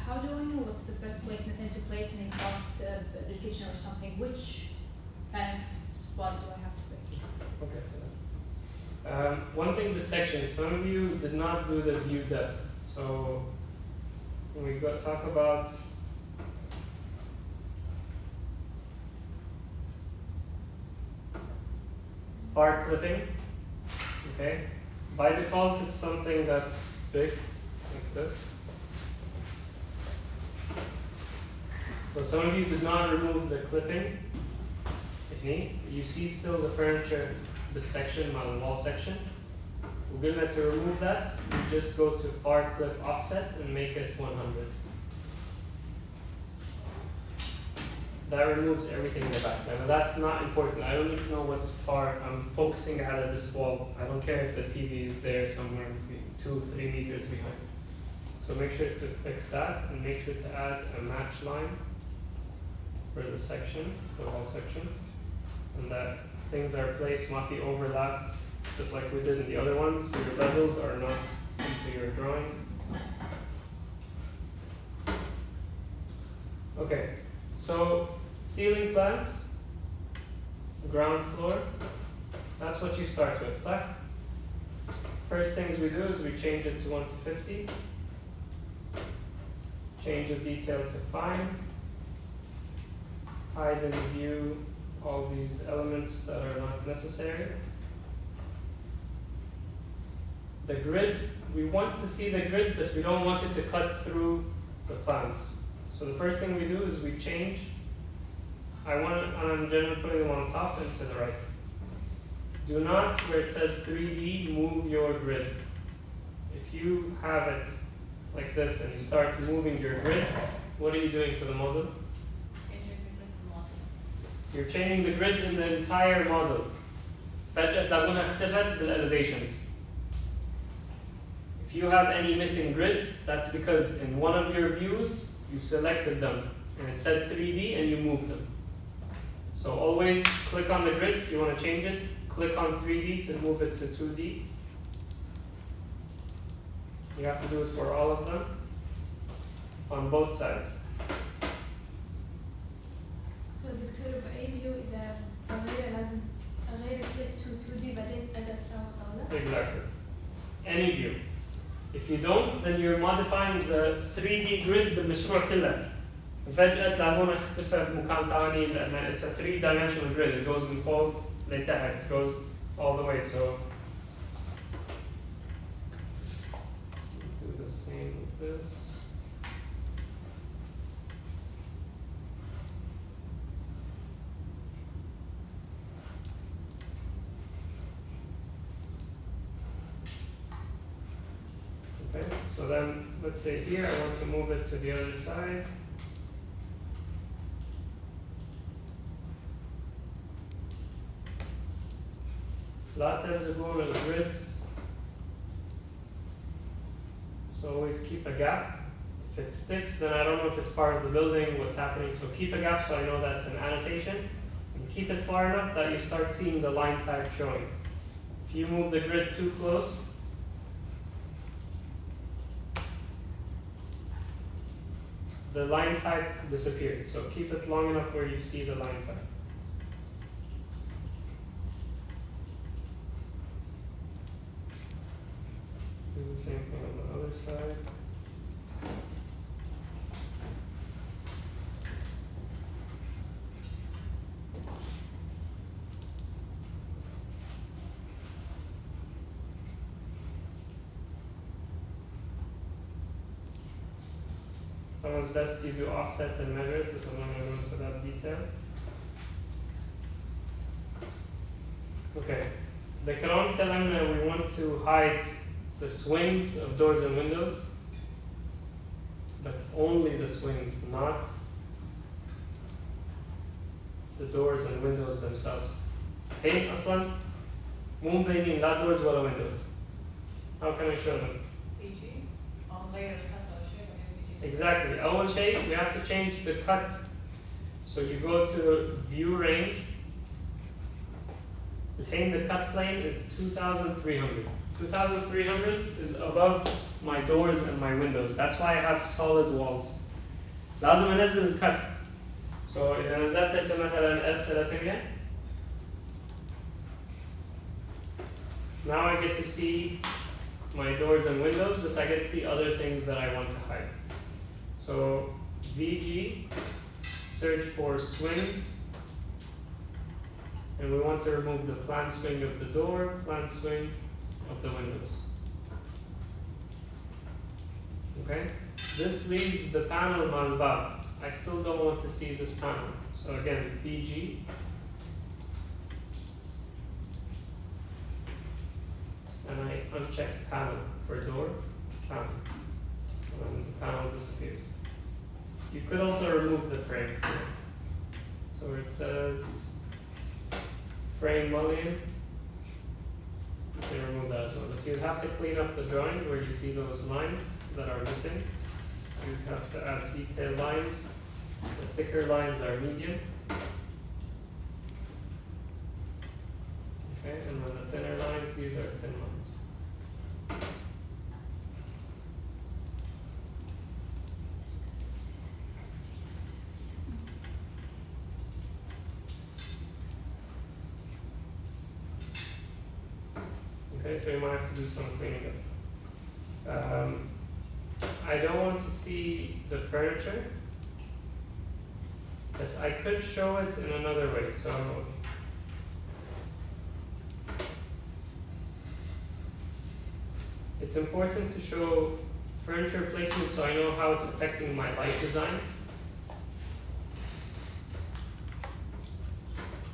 how do I know what's the best place مثلا to place an exhaust the kitchen or something? Which kind of spot do I have to pick? Okay, so one thing with section, some of you did not do the view depth. So when we talk about far clipping, okay, by default it's something that's big, like this. So some of you did not remove the clipping. You see still the furniture, the section on the wall section. We're going to remove that. We just go to far clip offset and make it 100. That removes everything in the back. Now that's not important. I don't need to know what's far. I'm focusing out of this wall. I don't care if the TV is there somewhere 2-3 meters behind. So make sure to fix that and make sure to add a match line for the section, the wall section. And that things are placed, not the overlap, just like we did in the other ones, so your levels are not into your drawing. Okay, so ceiling plans, ground floor, that's what you start with, صح? First things we do is we change it to 1 to 50, change the detail to fine, hide in view all these elements that are not necessary. The grid, we want to see the grid, but we don't want it to cut through the plans. So the first thing we do is we change. I'm generally putting them on top and to the right. Do not, where it says 3D, move your grid. If you have it like this and you start moving your grid, what are you doing to the model? You're changing the grid in the entire model. فجأة تلاقونها اختفت بالelevations. If you have any missing grids, that's because in one of your views, you selected them and it said 3D and you moved them. So always click on the grid if you want to change it. Click on 3D to move it to 2D. You have to do it for all of them on both sides. So دكتور بأي فيو إذا بغير لازم أغير كليك to 2D بعدين أقص طاولة؟ Exactly. Any view. If you don't, then you're modifying the 3D grid بالمشروع كله. فجأة تلاقونه اختفى بمكان ثاني لأن it's a 3-dimensional grid. It goes من فوق لتحت. It goes all the way. So do the same with this. Okay, so then let's say here I want to move it to the other side. لا تلزقون الgrids. So always keep a gap. If it sticks, then I don't know if it's part of the building, what's happening. So keep a gap so I know that's an annotation. And keep it far enough that you start seeing the line type showing. If you move the grid too close, the line type disappears. So keep it long enough where you see the line type. Do the same thing on the other side. Sometimes best to do offset and measures, so I'm not going to go into that detail. Okay, the Quran kalamna, we want to hide the swings of doors and windows, but only the swings, not the doors and windows themselves. Hey, Aslan, مو مبينين لا doors ولا windows. How can I show them? Exactly. أول شيء we have to change the cut. So you go to view range. The cut plane is 2,300. 2,300 is above my doors and my windows. That's why I have solid walls. لازم انزل الكت. So إذا نزلت أنت مثلا F300. Now I get to see my doors and windows, but I get to see other things that I want to hide. So VG, search for swing, and we want to remove the plan swing of the door, plan swing of the windows. Okay? This leaves the panel malbab. I still don't want to see this panel. So again, VG. And I uncheck panel for door, panel. And the panel disappears. You could also remove the frame. So it says frame mullion. You can remove that as well. So you'd have to clean up the drawing where you see those lines that are missing. You'd have to add detail lines. The thicker lines are medium. Okay, and then the thinner lines, these are thin lines. Okay, so you might have to do some cleaning up. I don't want to see the furniture. Yes, I could show it in another way. So it's important to show furniture placement so I know how it's affecting my light design.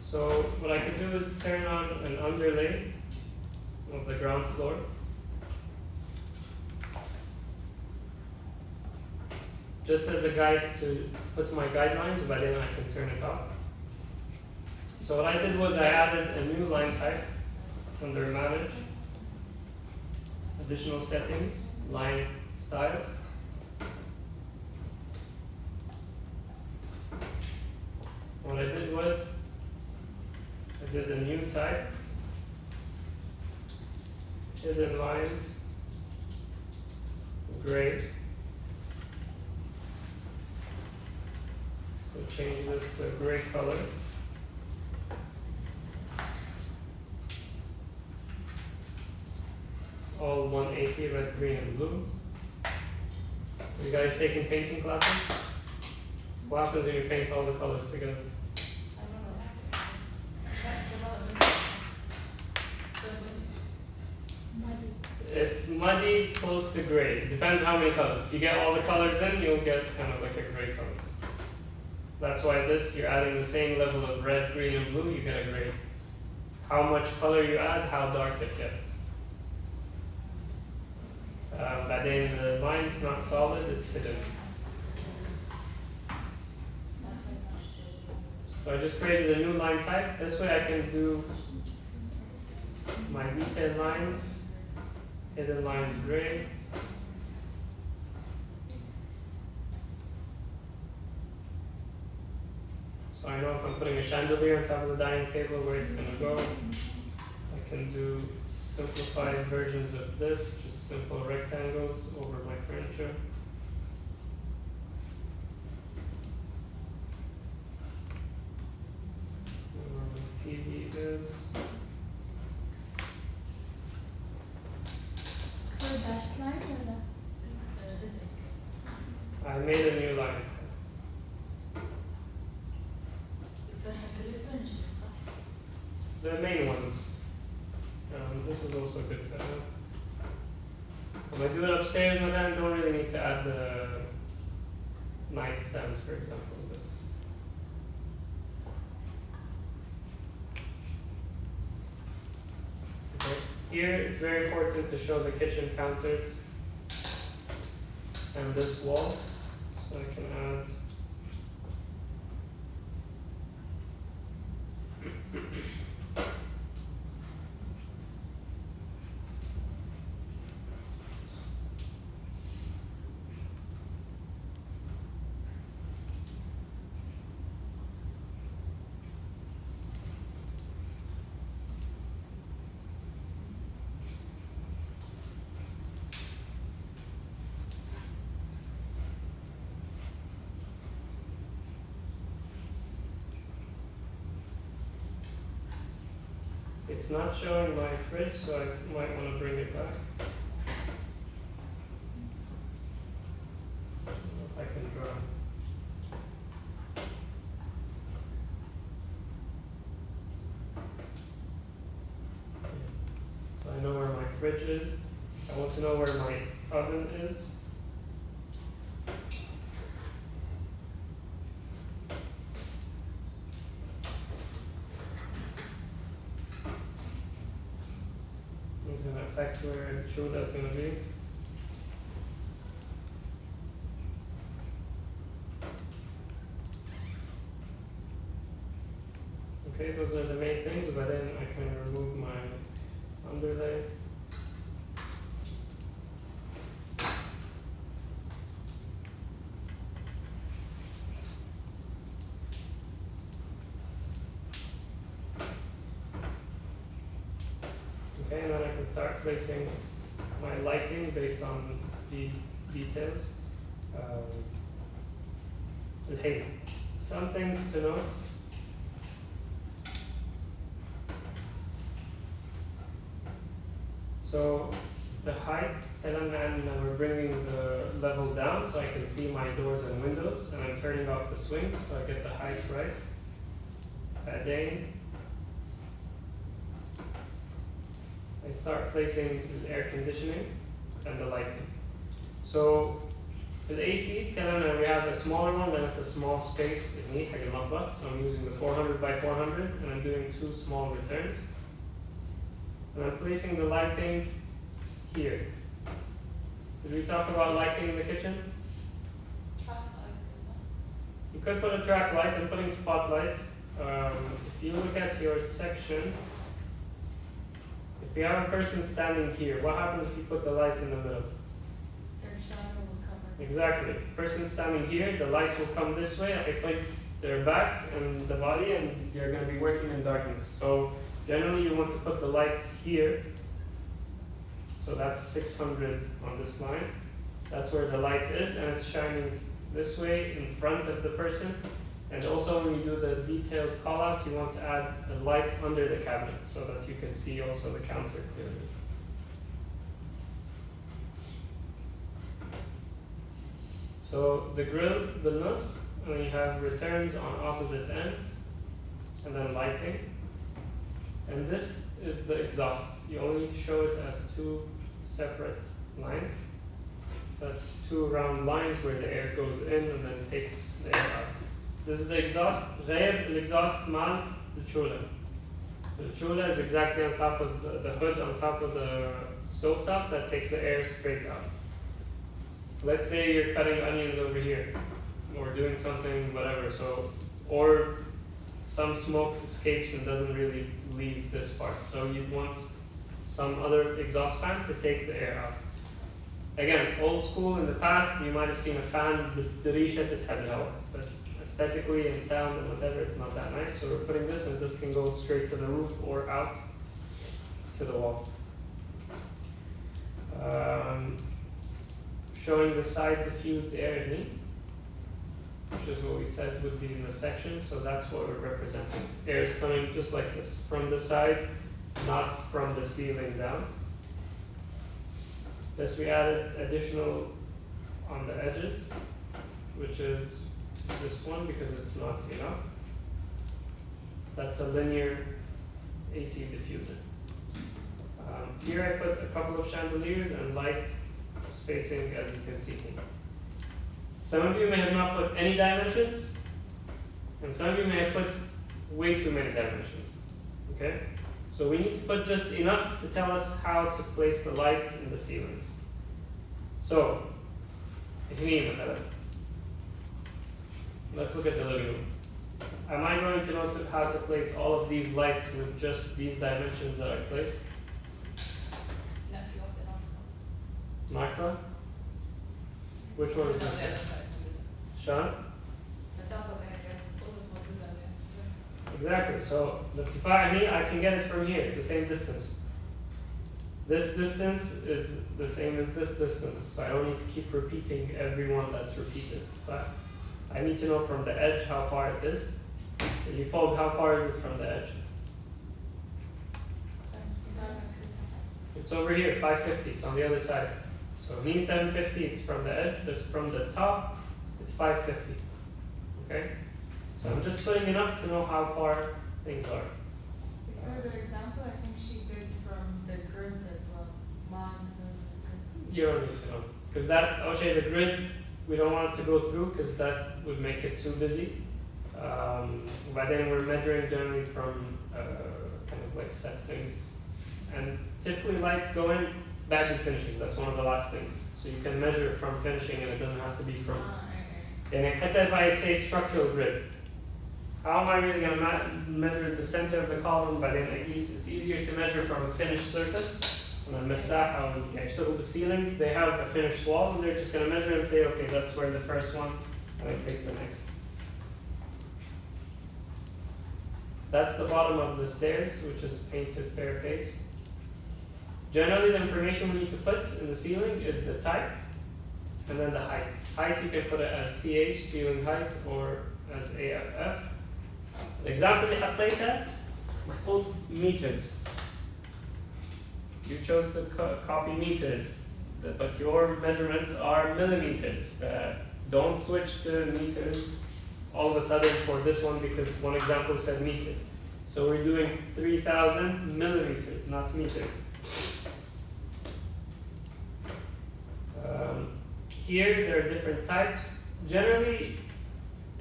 So what I could do is turn on an underlay of the ground floor. Just as a guide to put my guidelines, but then I can turn it off. So what I did was I added a new line type under manage, additional settings, line styles. What I did was I did a new type, hidden lines, gray. So change this to a gray color. All 180, red, green, and blue. You guys taking painting classes? What happens when you paint all the colors together? It's muddy, close to gray. It depends how many colors. If you get all the colors in, you'll get kind of like a gray color. That's why this, you're adding the same level of red, green, and blue, you get a gray. How much color you add, how dark it gets. But then the line's not solid, it's hidden. So I just created a new line type. This way I can do my detailed lines, hidden lines gray. So I know if I'm putting a chandelier on top of the dining table where it's going to go. I can do simplified versions of this, just simple rectangles over my furniture. Where the TV is. Dashed line ولا؟ I made a new line. The main ones. This is also good to add. When I do it upstairs, I don't really need to add the nightstands, for example. This. Okay. Here, it's very important to show the kitchen counters and this wall. So I can add. it's not showing my fridge, so I might want to bring it back. I don't know if I can draw. So I know where my fridge is. I want to know where my oven is. It's going to affect where Chula is going to be. Okay, those are the main things, but then I can remove my underlay. Okay, and then I can start placing my lighting based on these details. And hey, some things to note. So the height, and we're bringing the level down so I can see my doors and windows, and I'm turning off the swings so I get the height right. Then I start placing the air conditioning and the lighting. So the AC, we have a smaller one, then it's a small space, so I'm using the 400 by 400, and I'm doing 2 small returns. And I'm placing the lighting here. Did we talk about lighting in the kitchen? Track light. You could put a track light. I'm putting spotlights. If you look at your section, if you have a person standing here, what happens if you put the light in the middle? Their shadow will cover. Exactly. If the person standing here, the light will come this way. I point their back and the body, and they're going to be working in darkness. So generally, you want to put the light here. So that's 600 on this line. That's where the light is, and it's shining this way in front of the person. And also, when you do the detailed call out, you want to add a light under the cabinet so that you can see also the counter clearly. So the grill, the nus, and then you have returns on opposite ends, and then lighting. And this is the exhaust. You only need to show it as 2 separate lines. That's 2 round lines where the air goes in and then takes the air out. This is the exhaust. غير exhaust mal the chula. The chula is exactly on top of the hood, on top of the stovetop that takes the air straight out. Let's say you're cutting onions over here, or doing something, whatever. So, or some smoke escapes and doesn't really leave this part. So you'd want some other exhaust fan to take the air out. Again, old school in the past, you might have seen a fan with the risha تسحب but aesthetically and sound and whatever, it's not that nice. So we're putting this, and this can go straight to the roof or out to the wall. Showing the side diffused air in it, which is what we said would be in the section, so that's what we're representing. Air is coming just like this, from the side, not from the ceiling down. This we added additional on the edges, which is this one because it's not enough. That's a linear AC diffuser. Here I put a couple of chandeliers and light spacing, as you can see here. Some of you may have not put any dimensions, and some of you may have put way too many dimensions. Okay? So we need to put just enough to tell us how to place the lights in the ceilings. So, let's look at the living room. Am I going to know how to place all of these lights with just these dimensions that I placed? No, if you want the answer. Maxa? Which one is that? Sean? Myself, I'm always more good on there. So. Exactly. So the irtifa I can get it from here. It's the same distance. This distance is the same as this distance. So I don't need to keep repeating every one that's repeated. So I need to know from the edge how far it is. How far is it from the edge? It's over here, 550, it's on the other side. So knee 750, it's from the edge, this from the top, it's 550. Okay? So I'm just putting enough to know how far things are. Is there a good example? I think she did from the grids as well. Moms and grid. You don't need to know. Because that, O'Shea, the grid, we don't want it to go through because that would make it too busy. By then we're measuring generally from kind of like set things. And typically lights go in, badly finishing, that's one of the last things. So you can measure from finishing and it doesn't have to be from. يعني حتى if I say structural grid, how am I really going to measure the center of the column? But then it's easier to measure from a finished surface. And المساحة أو يشتغلوا بالceiling, they have a finished wall and they're just going to measure and say, okay, that's where the first one, and I take the next. That's the bottom of the stairs, which is painted fair face. Generally, the information we need to put in the ceiling is the type and then the height. Height, you can put it as CH, ceiling height, or as AFF. The example اللي حطيتها محطوط meters. You chose to copy meters, but your measurements are millimeters. Don't switch to meters all of a sudden for this one because one example said meters. So we're doing 3,000 millimeters, not meters. Here there are different types. Generally,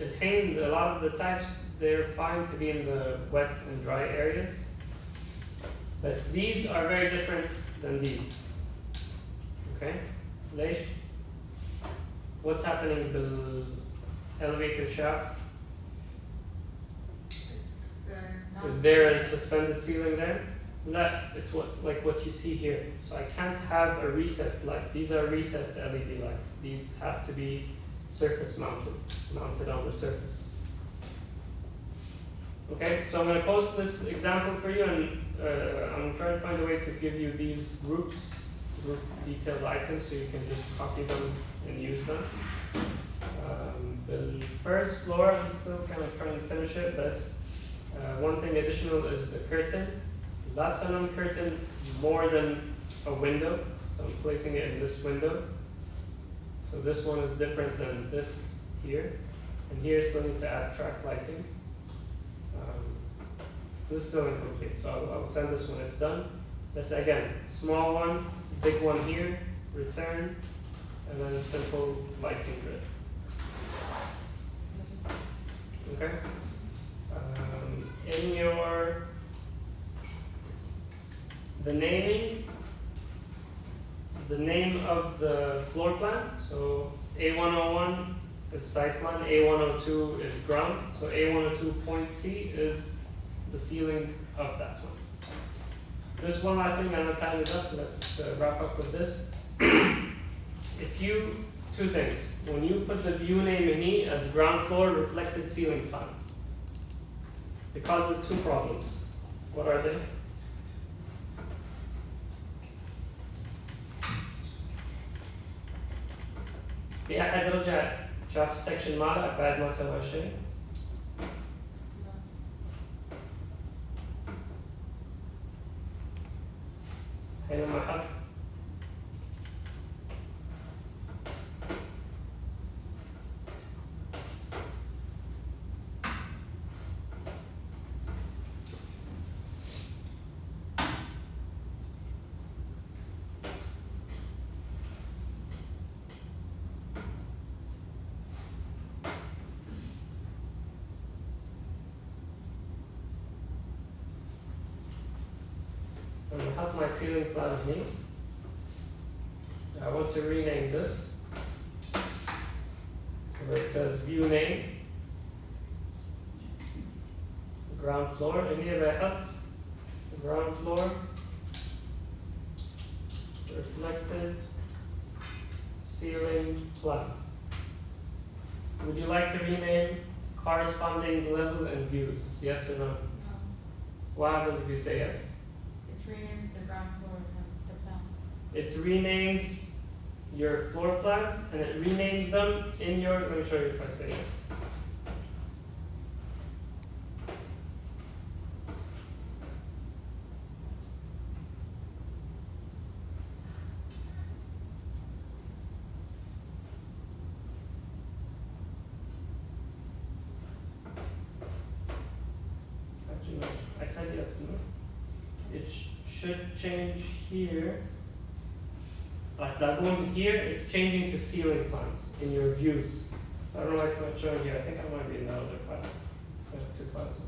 a lot of the types, they're fine to be in the wet and dry areas. But these are very different than these. Okay? ليش? What's happening with the elevator shaft? It's not. Is there a suspended ceiling there? No, it's like what you see here. So I can't have a recessed light. These are recessed LED lights. These have to be surface mounted on the surface. Okay, so I'm going to post this example for you, and I'm trying to find a way to give you these group detailed items so you can just copy them and use them. The first floor, I'm still kind of trying to finish it, but one thing additional is the curtain. That phenom curtain more than a window, so I'm placing it in this window. So this one is different than this here, and here still need to add track lighting. This is still incomplete, so I'll send this when it's done. That's again, small one, big one here, return, and then a simple lighting grid. Okay? In your, the name of the floor plan, so A101 is site plan, A102 is ground, so A102.C is the ceiling of that one. Just one last thing, I know time is up, let's wrap up with this. Two things. When you put the view name in E as ground floor reflected ceiling plan, it causes two problems. What are they? في أحد رجع شاف السكشن ماله بعد ما سوى شيء؟ حينما حط my ceiling plan here. I want to rename this. So where it says view name, ground floor, and here I have ground floor, reflected ceiling plan. Would you like to rename corresponding level and views? Yes or no? No. What happens if you say yes? It renames the ground floor of the plan. It renames your floor plans and it renames them in your, let me show you if I say yes. estimate. It should change here. Like that one here, it's changing to ceiling plans in your views. I don't know why it's not showing here. I think I might be in the other file. So I have two files.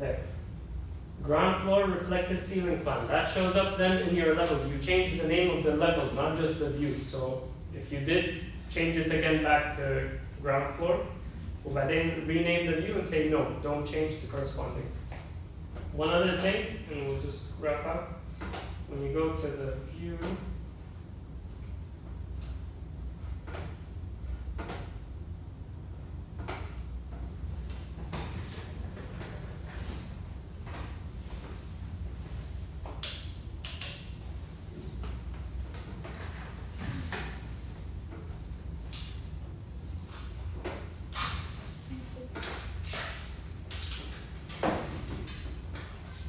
There. Ground floor reflected ceiling plan. That shows up then in your levels. You change the name of the level, not just the view. So if you did change it again back to ground floor, then rename the view and say no, don't change the corresponding. One other thing, and we'll just wrap up. When you go to the view,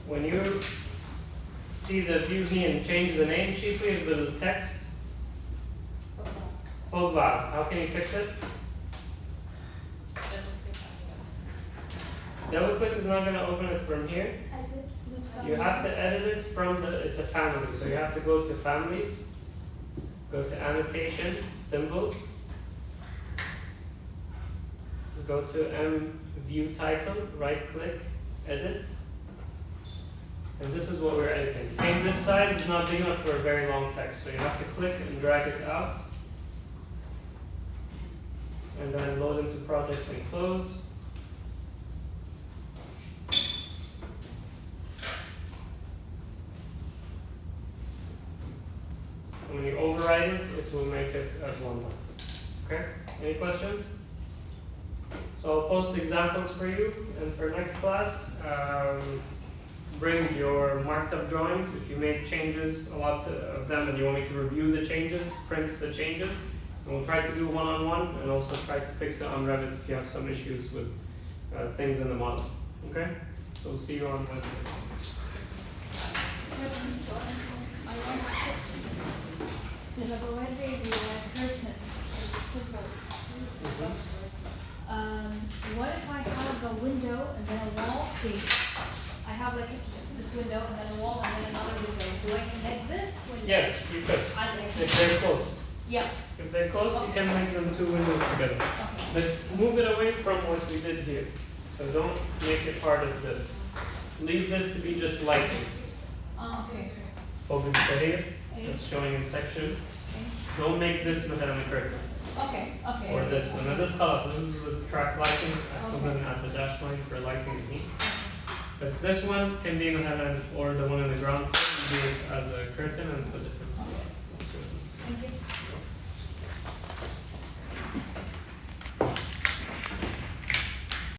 when you see the view here and change the name, she sees the little text. Fogbar, how can you fix it? Double click is not going to open it from here. You have to edit it from it's a family, so you have to go to families, go to annotation, symbols, go to view title, right click, edit. And this is what we're editing. And this size is not big enough for a very long text, so you have to click and drag it out. And then load into project and close. And when you override it, it will make it as one line. Okay? Any questions? So I'll post examples for you, and for next class, bring your marked up drawings. If you made changes, a lot of them, and you want me to review the changes, print the changes, and we'll try to do one-on-one, and also try to fix it on Revit if you have some issues with things in the model. Okay? So we'll see you on Wednesday. They have already the curtains, the simple. What if I have a window and then a wall? I have like this window and then a wall and then another window. Do I connect this window? Yeah, you could. If they're close. Yeah. If they're close, you can make them two windows together. Okay. Let's move it away from what we did here. So don't make it part of this. Leave this to be just lighting. Okay. Open here. That's showing in section. Don't make this مثلا a curtain. Okay. Okay. Or this one. Now this خلاص, this is with track lighting. I still didn't add the dash line for lighting and heat. But this one can be مثلا, or the one in the ground, do it as a curtain and it's a different. Thank you.